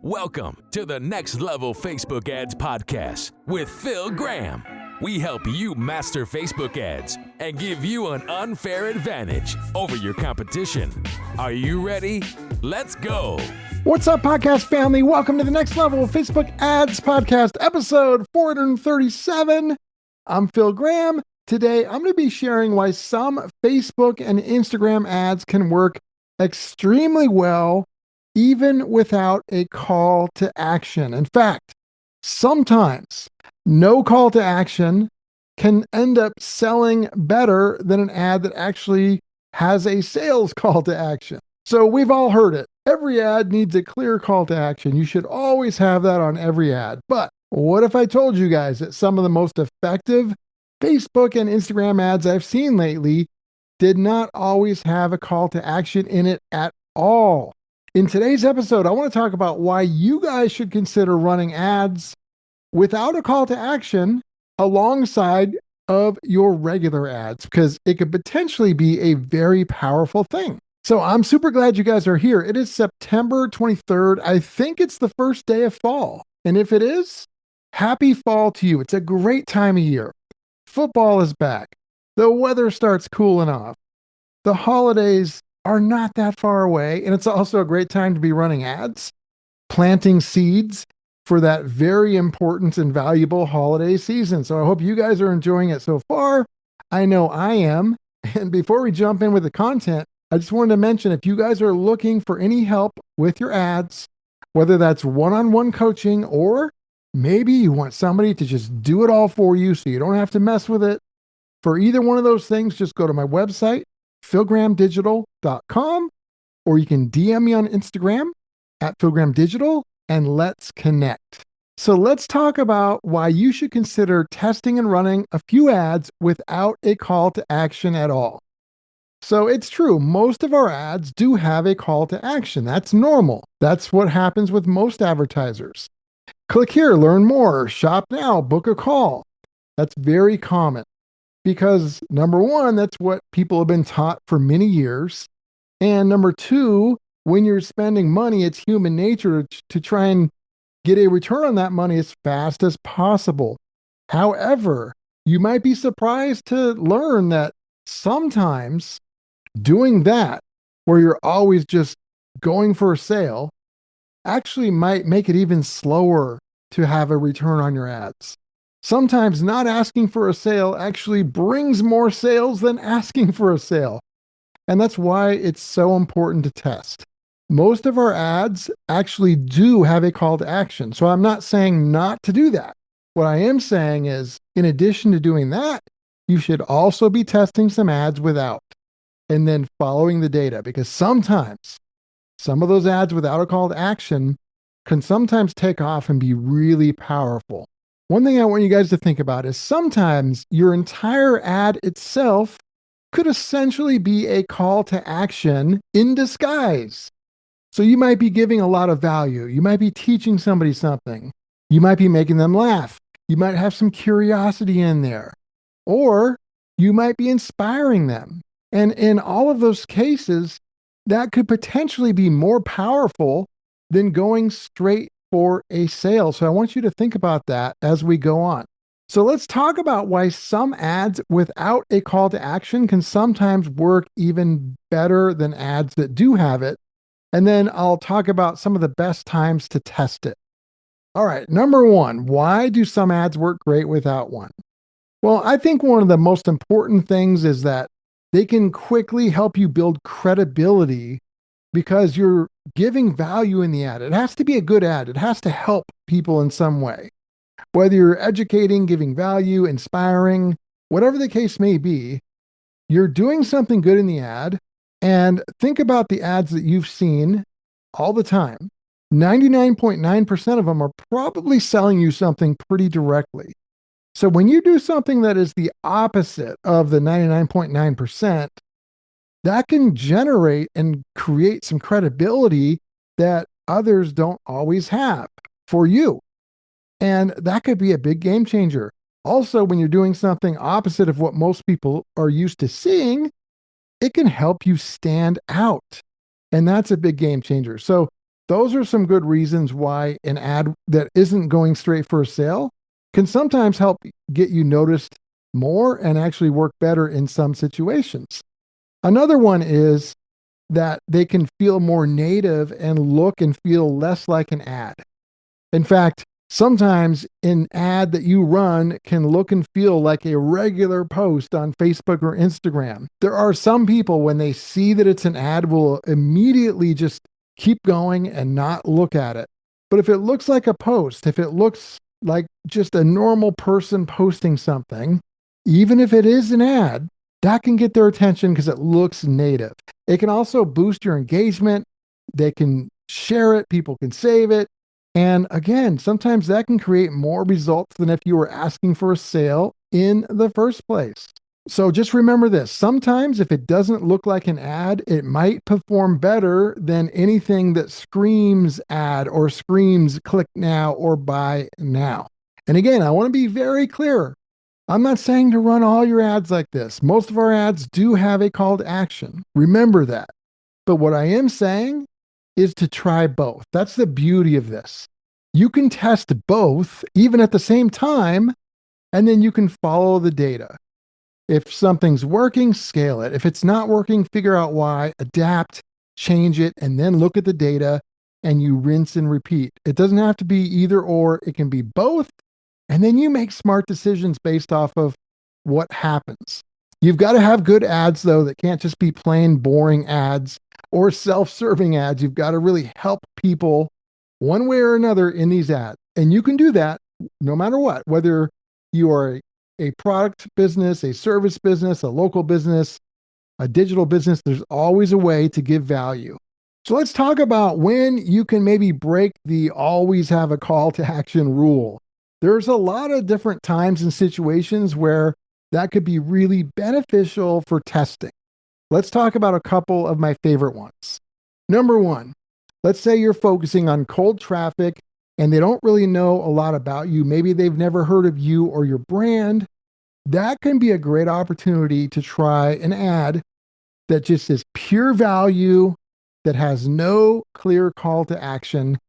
Welcome to the Next Level Facebook Ads Podcast with Phil Graham. We help you master Facebook ads and give you an unfair advantage over your competition. Are you ready? Let's go. What's up, podcast family? Welcome to the Next Level Facebook Ads Podcast, episode 437. I'm Phil Graham. Today, I'm going to be sharing why some Facebook and Instagram ads can work extremely well even without a call to action. In fact, sometimes no call to action can end up selling better than an ad that actually has a sales call to action. So we've all heard it. Every ad needs a clear call to action. You should always have that on every ad. But what if I told you guys that some of the most effective Facebook and Instagram ads I've seen lately did not always have a call to action in it at all? In today's episode, I want to talk about why you guys should consider running ads without a call to action alongside of your regular ads, because it could potentially be a very powerful thing. So I'm super glad you guys are here. It is September 23rd. I think it's the first day of fall. And if it is, happy fall to you. It's a great time of year. Football is back. The weather starts cooling off. The holidays are not that far away. And it's also a great time to be running ads, planting seeds for that very important and valuable holiday season. So I hope you guys are enjoying it so far. I know I am. And before we jump in with the content, I just wanted to mention, if you guys are looking for any help with your ads, whether that's one-on-one coaching or maybe you want somebody to just do it all for you so you don't have to mess with it, for either one of those things, just go to my website, philgrahamdigital.com, or you can DM me on Instagram at philgrahamdigital, and let's connect. So let's talk about why you should consider testing and running a few ads without a call to action at all. So it's true, most of our ads do have a call to action. That's normal. That's what happens with most advertisers. Click here, learn more, shop now, book a call. That's very common because number one, that's what people have been taught for many years. And number two, when you're spending money, it's human nature to try and get a return on that money as fast as possible. However, you might be surprised to learn that sometimes doing that, where you're always just going for a sale, actually might make it even slower to have a return on your ads. Sometimes not asking for a sale actually brings more sales than asking for a sale. And that's why it's so important to test. Most of our ads actually do have a call to action. So I'm not saying not to do that. What I am saying is, in addition to doing that, you should also be testing some ads without, and then following the data, because sometimes some of those ads without a call to action can sometimes take off and be really powerful. One thing I want you guys to think about is sometimes your entire ad itself could essentially be a call to action in disguise. So you might be giving a lot of value. You might be teaching somebody something. You might be making them laugh. You might have some curiosity in there, or you might be inspiring them. And in all of those cases, that could potentially be more powerful than going straight for a sale. So I want you to think about that as we go on. So let's talk about why some ads without a call to action can sometimes work even better than ads that do have it. And then I'll talk about some of the best times to test it. All right, number one, why do some ads work great without one? Well, I think one of the most important things is that they can quickly help you build credibility because you're giving value in the ad. It has to be a good ad. It has to help people in some way. Whether you're educating, giving value, inspiring, whatever the case may be, you're doing something good in the ad. And think about the ads that you've seen all the time. 99.9% of them are probably selling you something pretty directly. So when you do something that is the opposite of the 99.9%, that can generate and create some credibility that others don't always have for you. And that could be a big game changer. Also, when you're doing something opposite of what most people are used to seeing, it can help you stand out. And that's a big game changer. So those are some good reasons why an ad that isn't going straight for a sale can sometimes help get you noticed more and actually work better in some situations. Another one is that they can feel more native and look and feel less like an ad. In fact, sometimes an ad that you run can look and feel like a regular post on Facebook or Instagram. There are some people, when they see that it's an ad, will immediately just keep going and not look at it. But if it looks like a post, if it looks like just a normal person posting something, even if it is an ad, that can get their attention because it looks native. It can also boost your engagement. They can share it, people can save it. And again, sometimes that can create more results than if you were asking for a sale in the first place. So just remember this. Sometimes if it doesn't look like an ad, it might perform better than anything that screams ad or screams click now or buy now. And again, I want to be very clear. I'm not saying to run all your ads like this. Most of our ads do have a call to action. Remember that. But what I am saying is to try both. That's the beauty of this. You can test both even at the same time, and then you can follow the data. If something's working, scale it. If it's not working, figure out why, adapt, change it, and then look at the data and you rinse and repeat. It doesn't have to be either or, it can be both. And then you make smart decisions based off of what happens. You've got to have good ads, though, that can't just be plain boring ads or self-serving ads. You've got to really help people one way or another in these ads. And you can do that no matter what, whether you are a product business, a service business, a local business, a digital business. There's always a way to give value. So let's talk about when you can maybe break the always have a call to action rule. There's a lot of different times and situations where that could be really beneficial for testing. Let's talk about a couple of my favorite ones. Number one, let's say you're focusing on cold traffic and they don't really know a lot about you. Maybe they've never heard of you or your brand. That can be a great opportunity to try an ad that just is pure value, that has no clear call to action,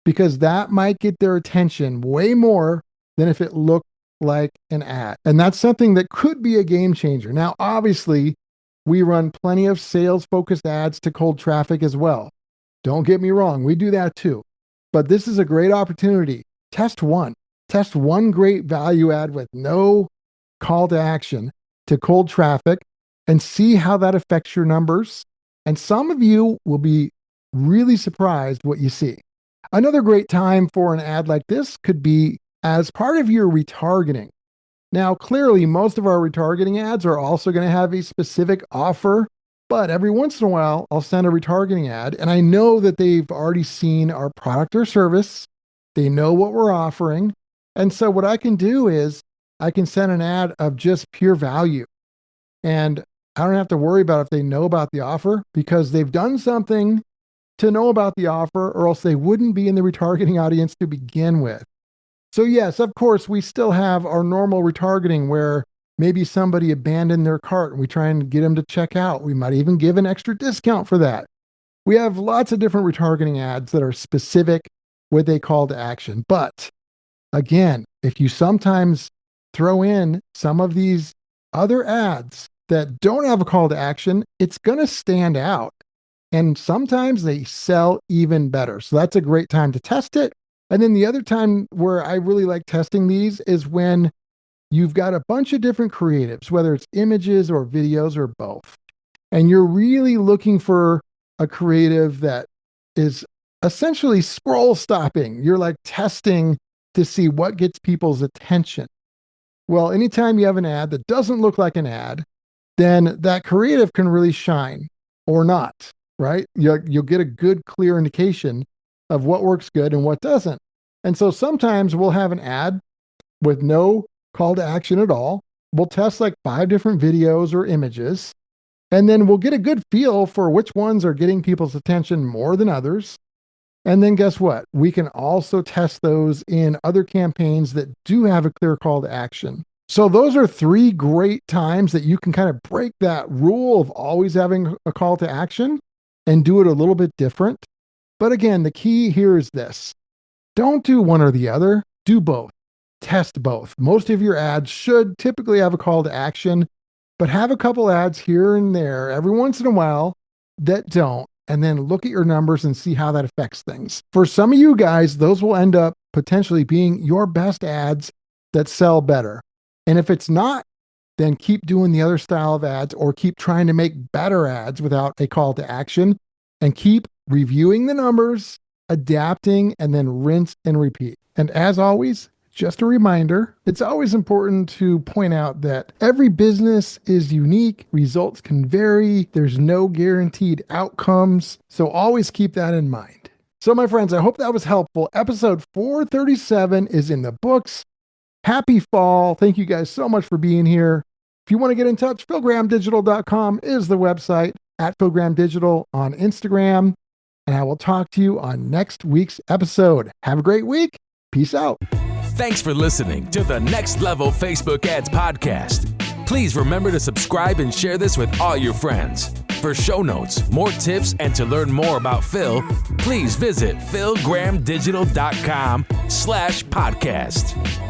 because that might get their attention way more than if it looked like an ad. And that's something that could be a game changer. Now, obviously, we run plenty of sales-focused ads to cold traffic as well. Don't get me wrong, we do that too. But this is a great opportunity. Test one. Test one great value ad with no call to action to cold traffic and see how that affects your numbers. And some of you will be really surprised what you see. Another great time for an ad like this could be as part of your retargeting. Now, clearly, most of our retargeting ads are also going to have a specific offer, but every once in a while, I'll send a retargeting ad, and I know that they've already seen our product or service. They know what we're offering. And so what I can do is I can send an ad of just pure value. And I don't have to worry about if they know about the offer because they've done something to know about the offer, or else they wouldn't be in the retargeting audience to begin with. So yes, of course, we still have our normal retargeting where maybe somebody abandoned their cart and we try and get them to check out. We might even give an extra discount for that. We have lots of different retargeting ads that are specific with a call to action. But again, if you sometimes throw in some of these other ads that don't have a call to action, it's going to stand out. And sometimes they sell even better. So that's a great time to test it. And then the other time where I really like testing these is when you've got a bunch of different creatives, whether it's images or videos or both. And you're really looking for a creative that is essentially scroll stopping. You're like testing to see what gets people's attention. Well, anytime you have an ad that doesn't look like an ad, then that creative can really shine or not, right? You'll get a good, clear indication of what works good and what doesn't. And so sometimes we'll have an ad with no call to action at all. We'll test like 5 different videos or images, and then we'll get a good feel for which ones are getting people's attention more than others. And then guess what? We can also test those in other campaigns that do have a clear call to action. So those are 3 great times that you can kind of break that rule of always having a call to action and do it a little bit different. But again, the key here is this. Don't do one or the other. Do both. Test both. Most of your ads should typically have a call to action, but have a couple ads here and there every once in a while that don't, and then look at your numbers and see how that affects things. For some of you guys, those will end up potentially being your best ads that sell better. And if it's not, then keep doing the other style of ads or keep trying to make better ads without a call to action and keep reviewing the numbers, adapting, and then rinse and repeat. And as always, just a reminder, it's always important to point out that every business is unique. Results can vary. There's no guaranteed outcomes. So always keep that in mind. So my friends, I hope that was helpful. Episode 437 is in the books. Happy fall. Thank you guys so much for being here. If you want to get in touch, philgrahamdigital.com is the website, at philgrahamdigital on Instagram. And I will talk to you on next week's episode. Have a great week. Peace out. Thanks for listening to the Next Level Facebook Ads Podcast. Please remember to subscribe and share this with all your friends. For show notes, more tips, and to learn more about Phil, please visit philgrahamdigital.com/podcast.